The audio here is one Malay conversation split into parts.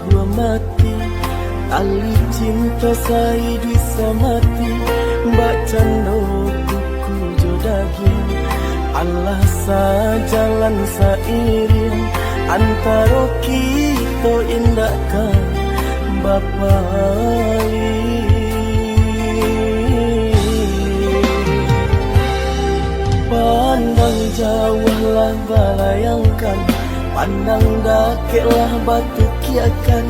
gua mati, tali cinta saya bisa mati. Mbak cando buku jodagin, Allah sajalan sairing antara kita indahkan Bapak. Pandang jauhlah balayangkan, pandang dakeklah batu kiakan.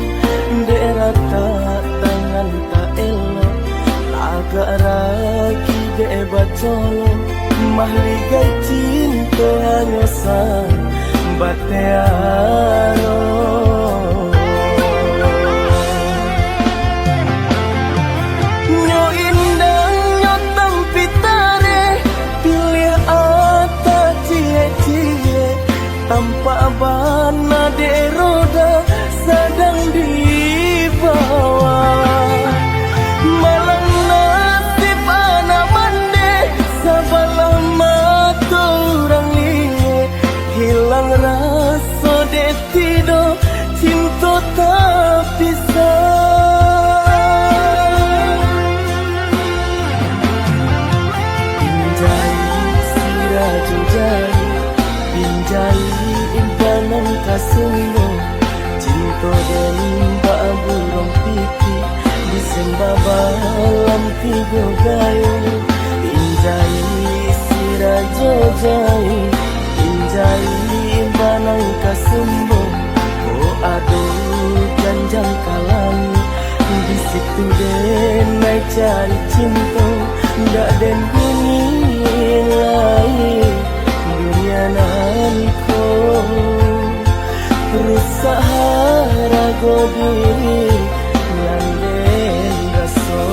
Daerah tak tangan tak elok, agak ragi debat colok. Mahligai cinta hanya sang batearo. Nyo indah nyo tampitare, pilih ata cie-cie. Tanpa bana de roda sedang dibawa. Malang nasib anak mande, sabalah mata orang liye. Hilang rasa de tido, cinta tak bisa. Pinjai siraju jari, pinjai impanan kasunggo. Cinta dan babu rong pipi, disembah balam tiga gayung. Pinjai sirajo jai, pinjai impanan kasumbo. Oh aduh janjang kalam, di situ denai cari cinta. Ndak den bunyi lain dunia nanko. Rusak harago diri landen raso.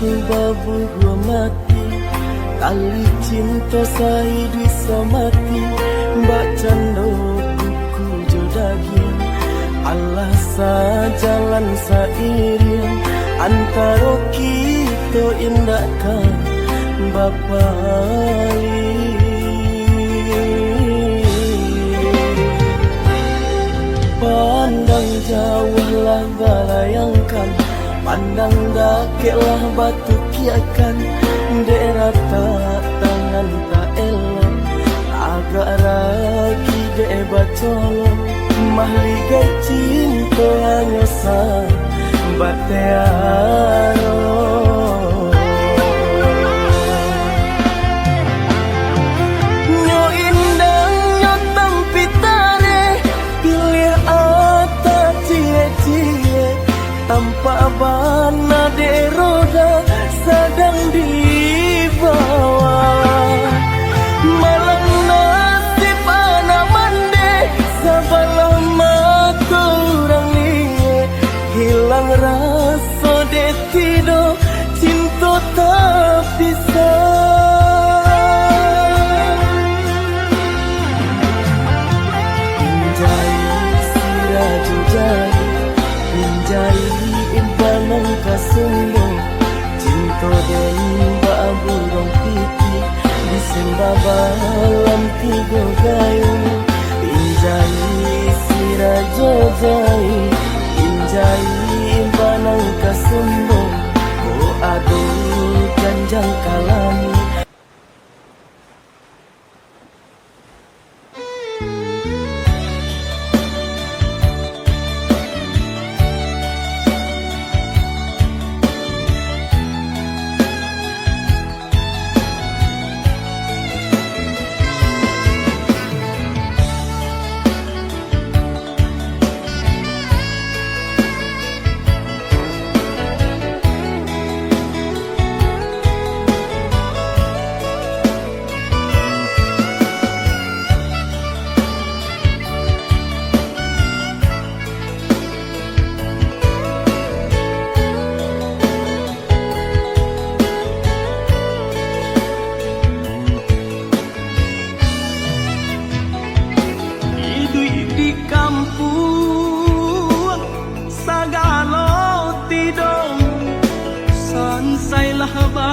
Babu gua mati, tali cinta saya bisa mati. Mbak cando buku jodagin, Allah sajalan sairing antara kita indahkan Bapak. Pandang jauhlah balayangkan, pandang dakeklah batu kiakan. Daerah tak tangan tak elok, agak ragi debat colok. Mahligai cinta hanya sang batearo. Nyo indah nyo tampitare, pilih ata cie-cie. Tanpa bana de roda sedang dibawa. Malang nasib anak mande, sabalah mata orang liye. Hilang rasa de tido, cinta tak bisa. Pinjai siraju jari, pinjai impanan kasunggo. Cinta dan babu rong pipi, disembah balam tiga gayung. Pinjai sirajo jai, pinjai impanan kasunggo. Oh aduh janjang kalami.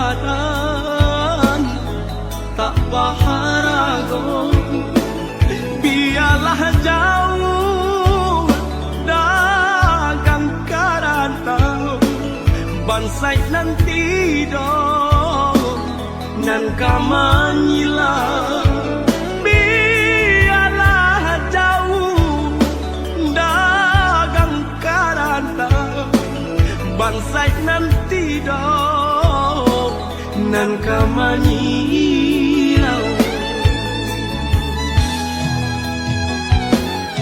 badan tak baharago, biarlah jauh dagang karantau bansai nanti dong nan kamanyila. Biarlah jauh dagang karantau bansai nanti dong nan kamanyilau.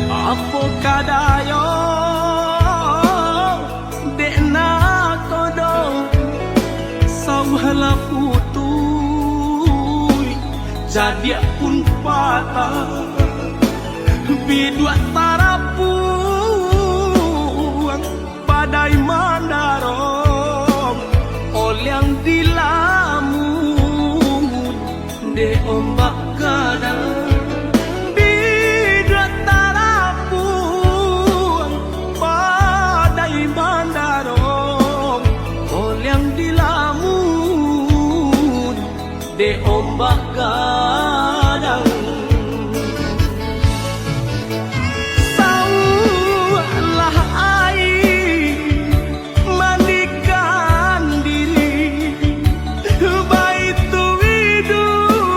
Apo kadayo dekna kodong sawhala putui jadi pun patah bidua tarapuang badai mandarong olyang dilamun de ombak kadang. De ombak gadang saulah air mandikan diri baitu widui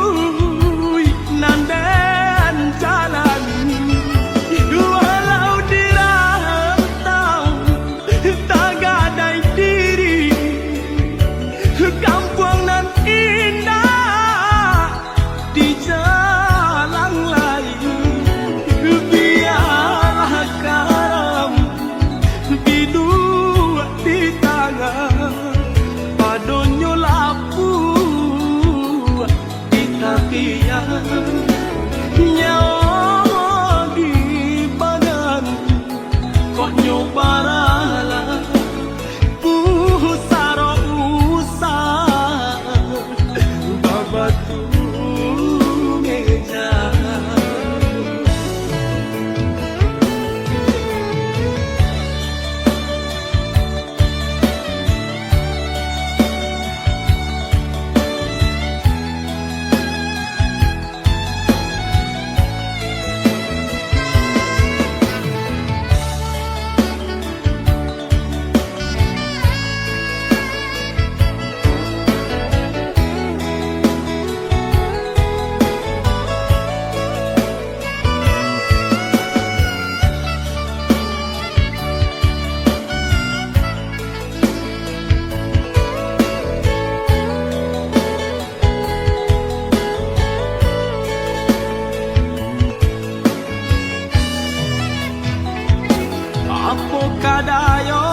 nandan jalan walau dirantau tak gadai diri kampung nan indah di jalan lain. Biarlah karam bidua di tangan padonyo lapu di tapian nyawa di badan kok nyobarala pusaro usah babatu apo kadayo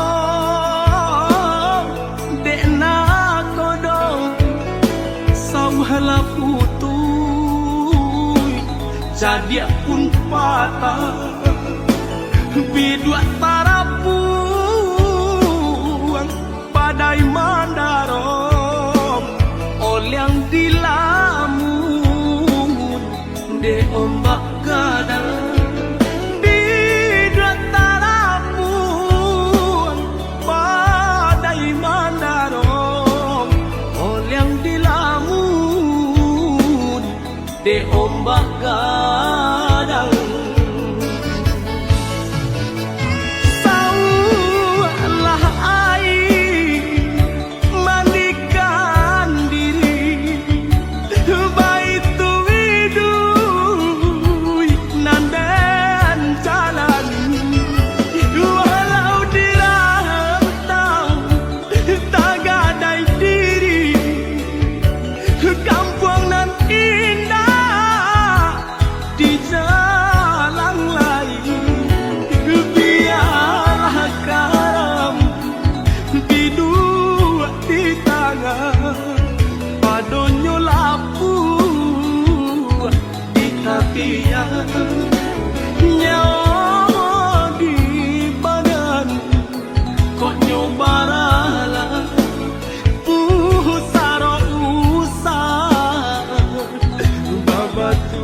dekna kodong sawhala putui jadi pun patah bidua tarapuang badai mandarong olyang dilamun de ombak gadang. De ombak gadang saulah air mandikan diri baitu widui nandan jalan walau dirantau tak gadai diri kampung nan indah di jalan lain. Biarlah karam bidua di tangan padonyo lapu di tapian nyawa di badan kok nyobarala pusaro usah babatu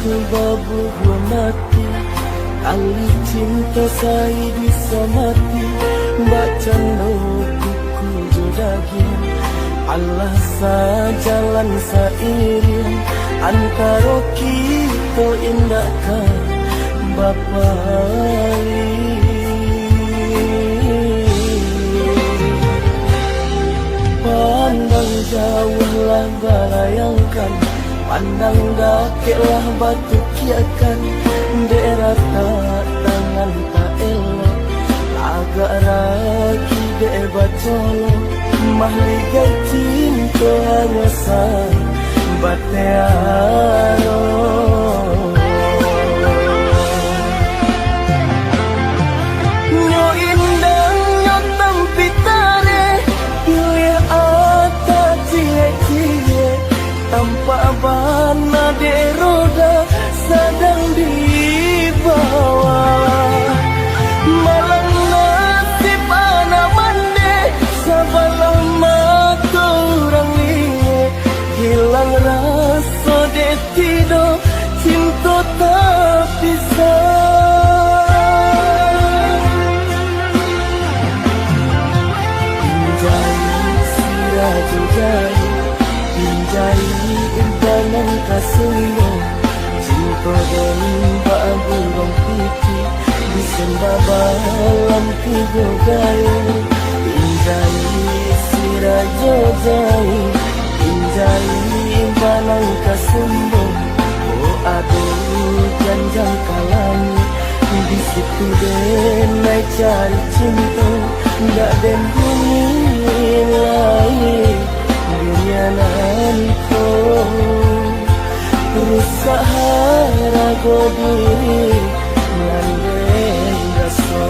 babu gua mati, kali cinta saya bisa mati. Baca kuku jodagin, Allah sajalan sairing antara kita indahkan Bapa Ali. Pandang jauhlah bayangkan, pandang dakiklah batu kiakan. Daerah tak tangan tak elok, agak raki debat colok. Mahligai cinta hanya sang batearo. Nyo indang nyo tampitare, nyo ya ata cie-cie. Tanpa bana de roda sedang di bawah. Malang nasib anak mande, sabalah mata orang liye. Hilang rasa de tido, cinta tak bisa. Pinjai siraju jai, pinjai intanan kasumbo. Cinta dan babu rong pipi, disembabalam tiga gaya. Pinjai sirajo jai, pinjai banang kasumbo. Oh aduh janjang kalami, di situ den naik cari cinta. Nggak den bumi lain, dunia nanti rusak harago diri ngandeng gaso.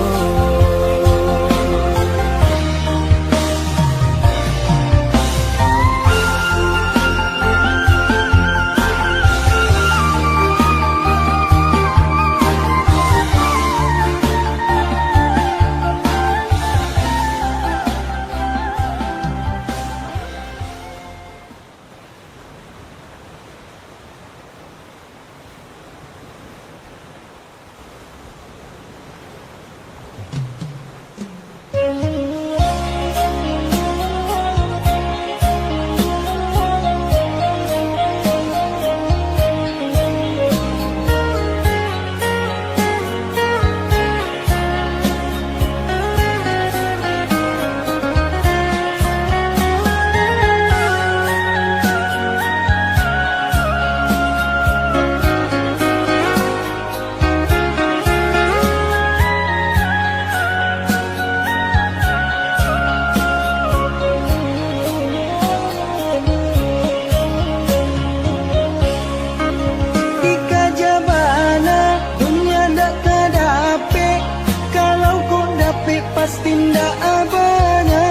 Pasti ndak abana,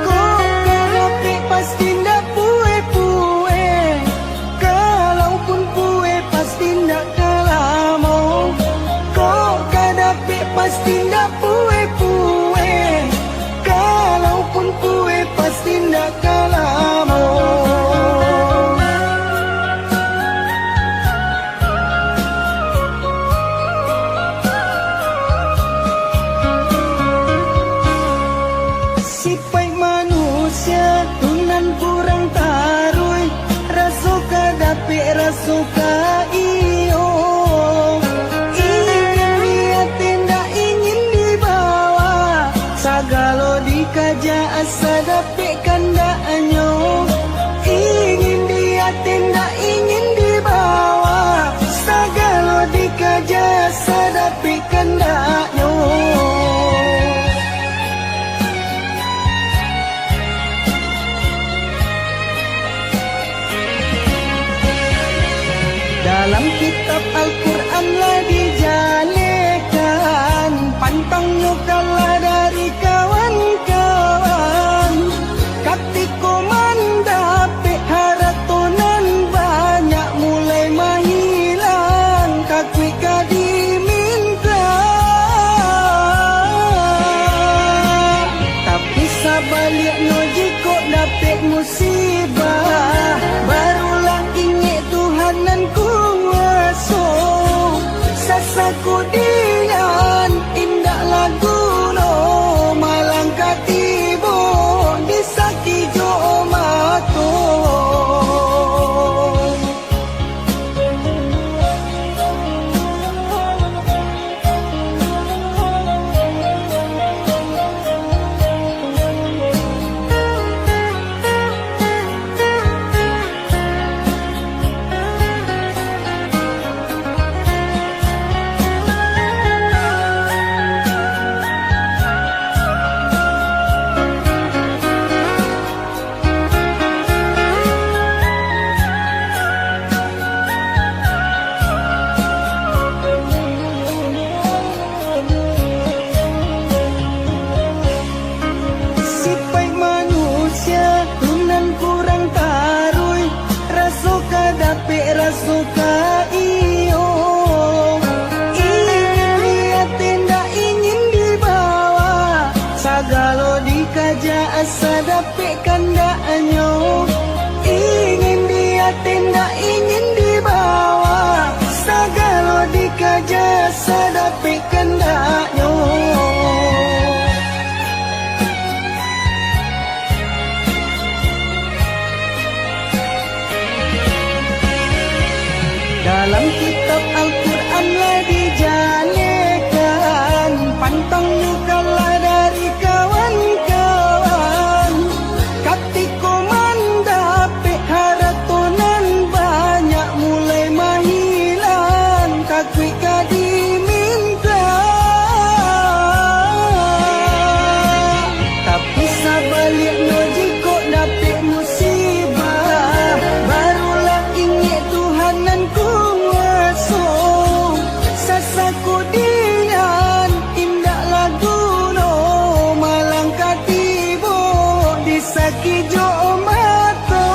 kok karapi pasti ndak pue-pue. Kalaupun pue pasti ndak kalamo, kok karapi pasti ndak pue-pue. Kalaupun pue pasti ndak kalamo. Sipai manusia tunan kurang tarui, rasuka dapi rasuka iyo. Ingin dia tidak ingin dibawa, sagalo dikaja asa dapi kandaanyo. Ingin dia tidak ingin dibawa, sagalo dikaja asa dapi kandaanyo. Dalam kitab Al-Quran lah dijalekan, pantangnya kalah dari kawan-kawan. Katiko mandape haratonan banyak mulai menghilang, kakui diminta. Tapi sabaliknya jika dapet musibah, barulah ingat Tuhananku tidaknya. Ingin dia tindak, ingin dibawa, segala dikaja sadapi kendaknya. Dalam kitab Al-Quran lah dijadikan pantang nyukalah dari kawan-kawan. Katiko mendapat haratonan banyak mulai menghilang, kakui diminta. Tapi sabaliknya jika dapat musibah, barulah ingat Tuhanan kuasa. Sasaku dengan indah lagu no malang katibo disaki jo mato.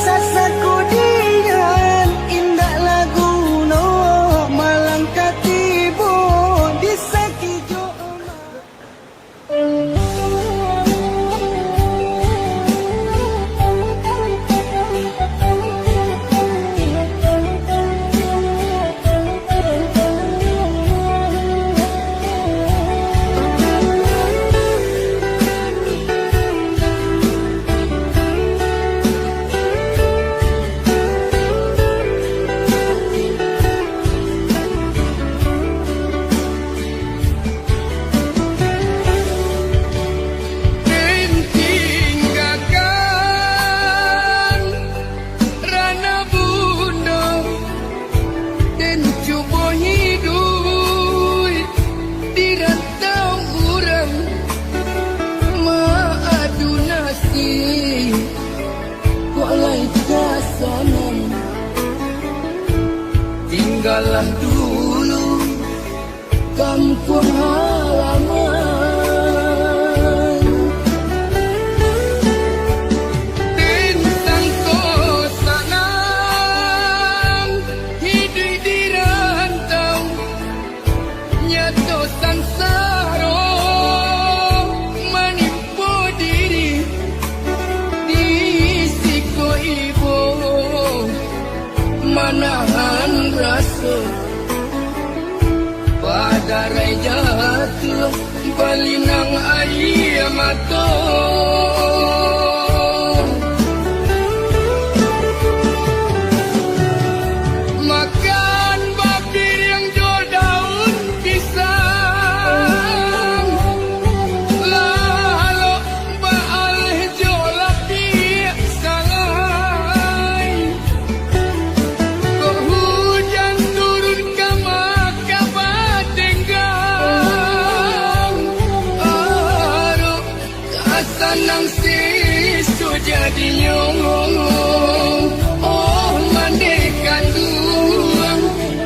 Sasaku dengan indah lagu no malang katibo disaki jo tinggalkan rana bunda dan cuba hidup di rantau urang maadu nasib walai kasanan. Tinggalan dulu kampung halaman, bintang kosanang hidup di rantau nyato sangsaro menipu diri di siko ibu manahan rasa pada jatuh balinang air mata. Makan babir yang jual daun pisang, lalu baal jual api salai. Kok hujan turun ke maka batenggang, aduh kasanang sisu jadi nyong. Oh mandikan duang,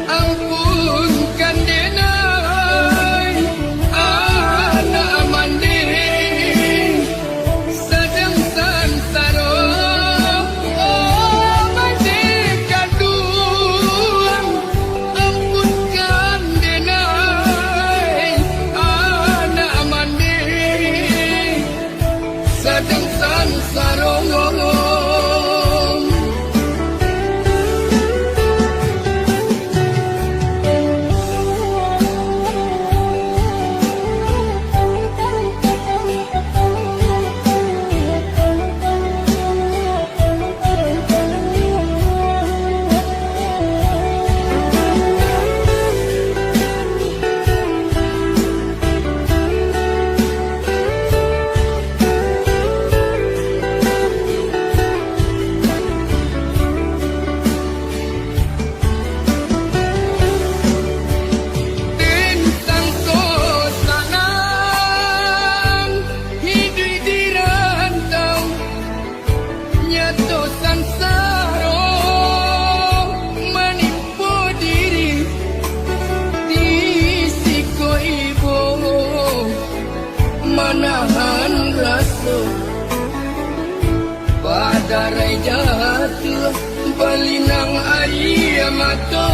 ampunkan denai, anak mandi sedang sansaro. Oh mandikan duang, ampunkan denai, anak mandi sedang sansaro. Bintang kosanang hidup di rantau nyato sangsaro menipu diri di siko ibu manahan rasa pada jatuh balinang air mata.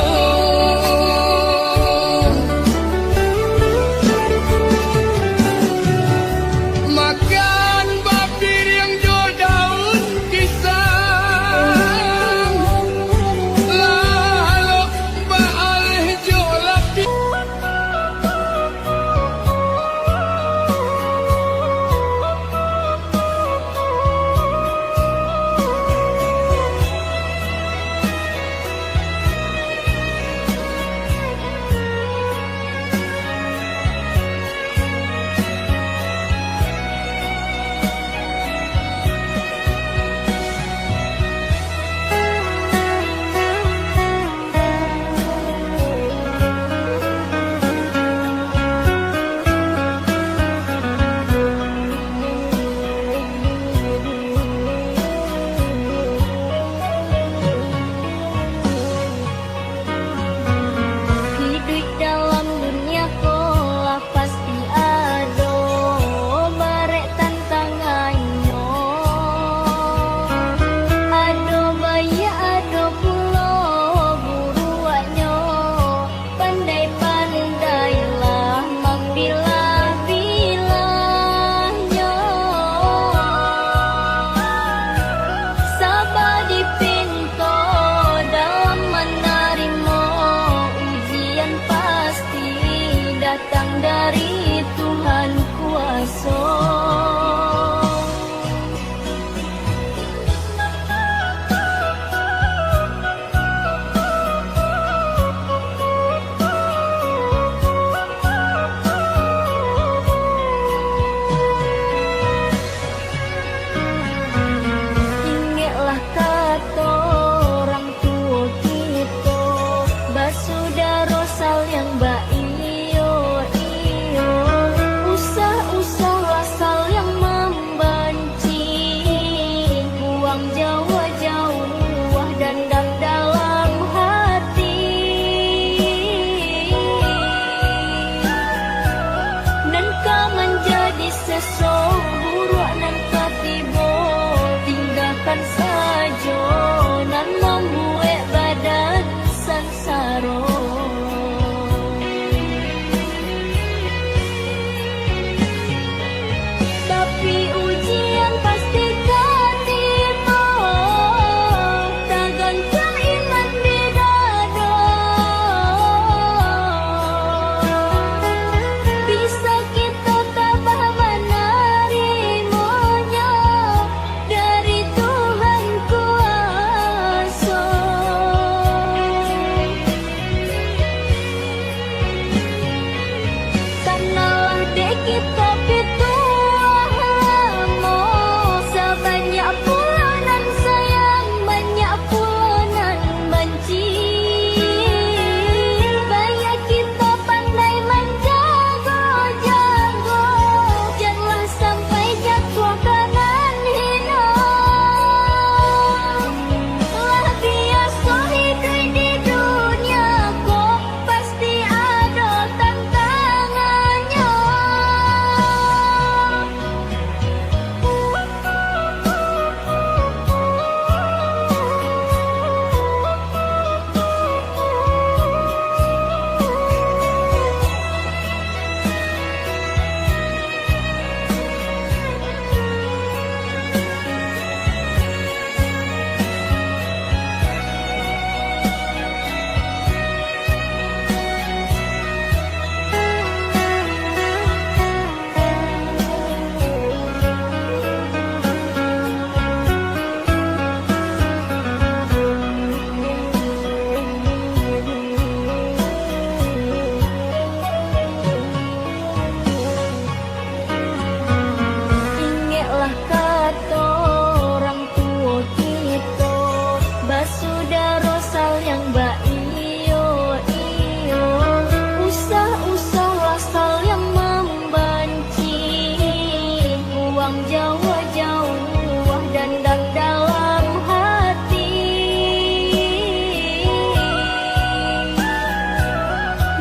jauh-jauh dan dalam hati,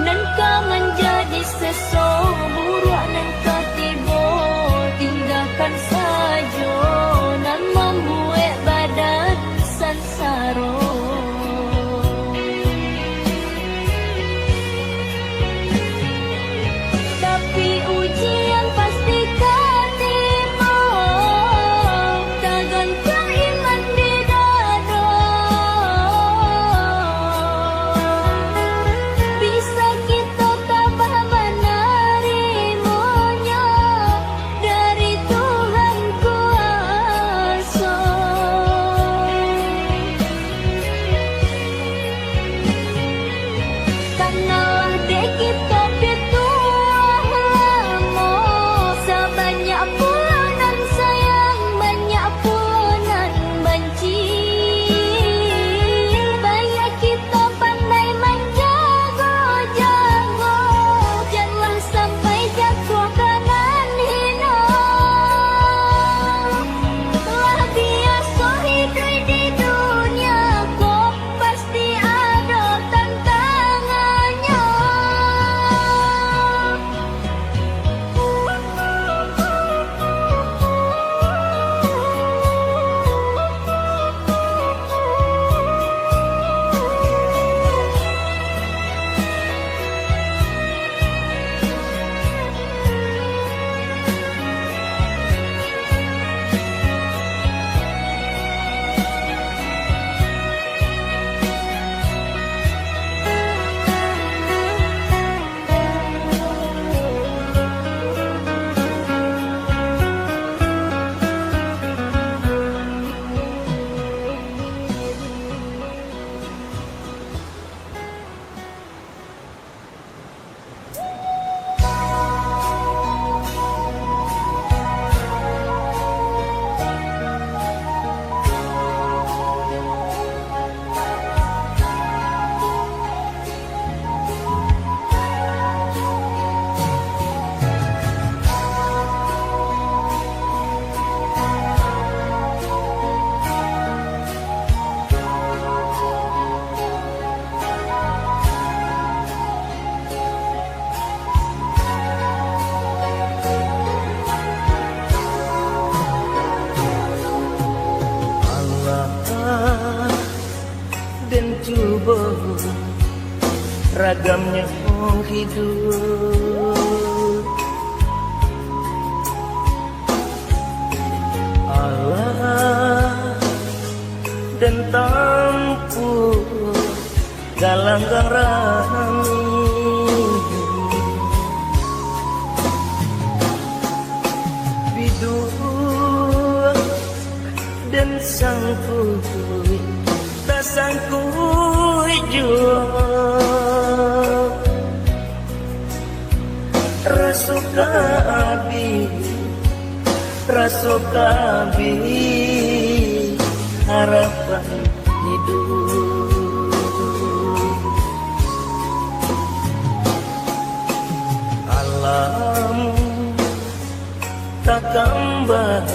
dan kau menjadi seseorang nan ketibo tinggalkan saja nan membuat badan sansaro. Tapi ujian pasti kau terima, takkan iman di dada. Bisa kita tabah menerimanya dari Tuhan kuasa. Karena dek kita petuah lama, sebanyak punan sayang, banyak punan benci. Banyak kita pandai menjaga-jaga, janganlah sampai jatuh kanan hina. Telah biasa hidup di dunia, kok pasti ada tantangannya. Allah dan coba ragamnya hidup. Allah dan tampu galang rami, bidua dan sangkui tak sangkui jua rasuka abi harapan hidup. Alam tak kembang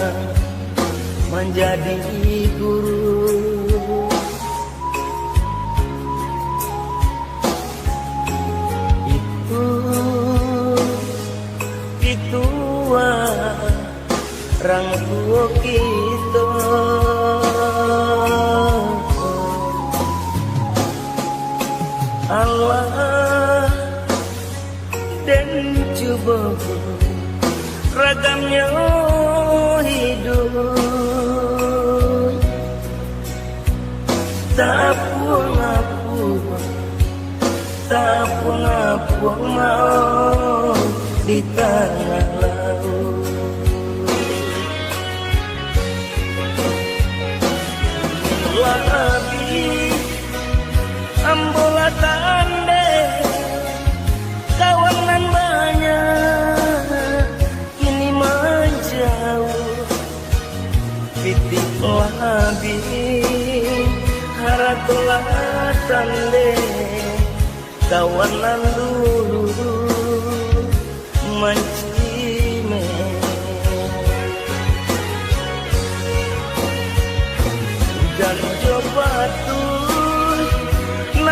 menjadi guru, itu orang tua kita. Allah dan coba ragamnya hidup, tak puang mau di tengah laut. Labi ambola tande kawanan banyak kini menjauh, pitik labi haratulah tande kawanan dulu mancime.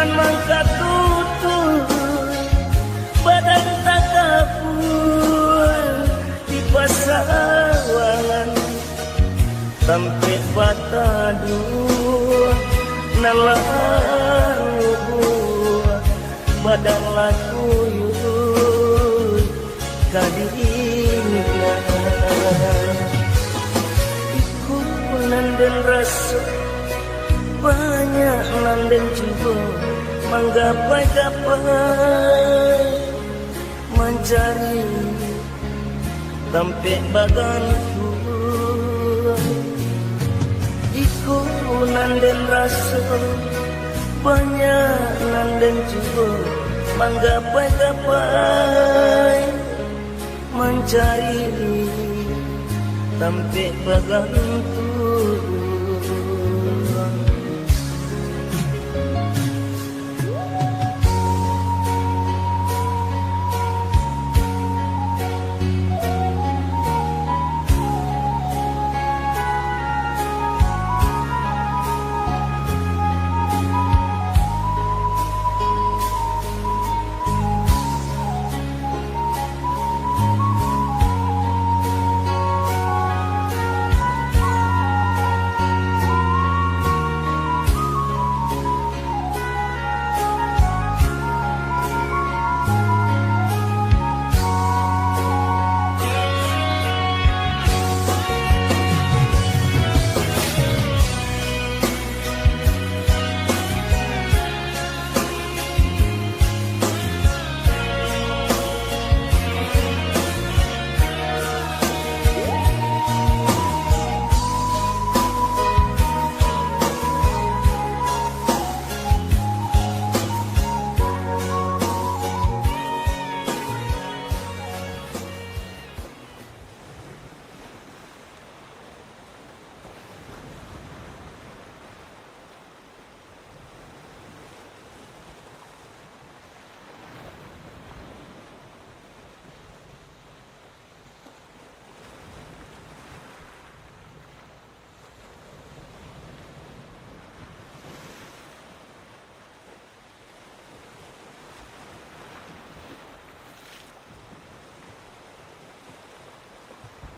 nan mangka tutur badan tak kapur di pasawangan sampai patadu nalahu badan laku yuyuy kadingan ikut nanden rasa banyak nanden coba menggapai-gapai mencari sampai baganku ikut nanden rasa banyak nanden coba menggapai-gapai mencari sampai baganku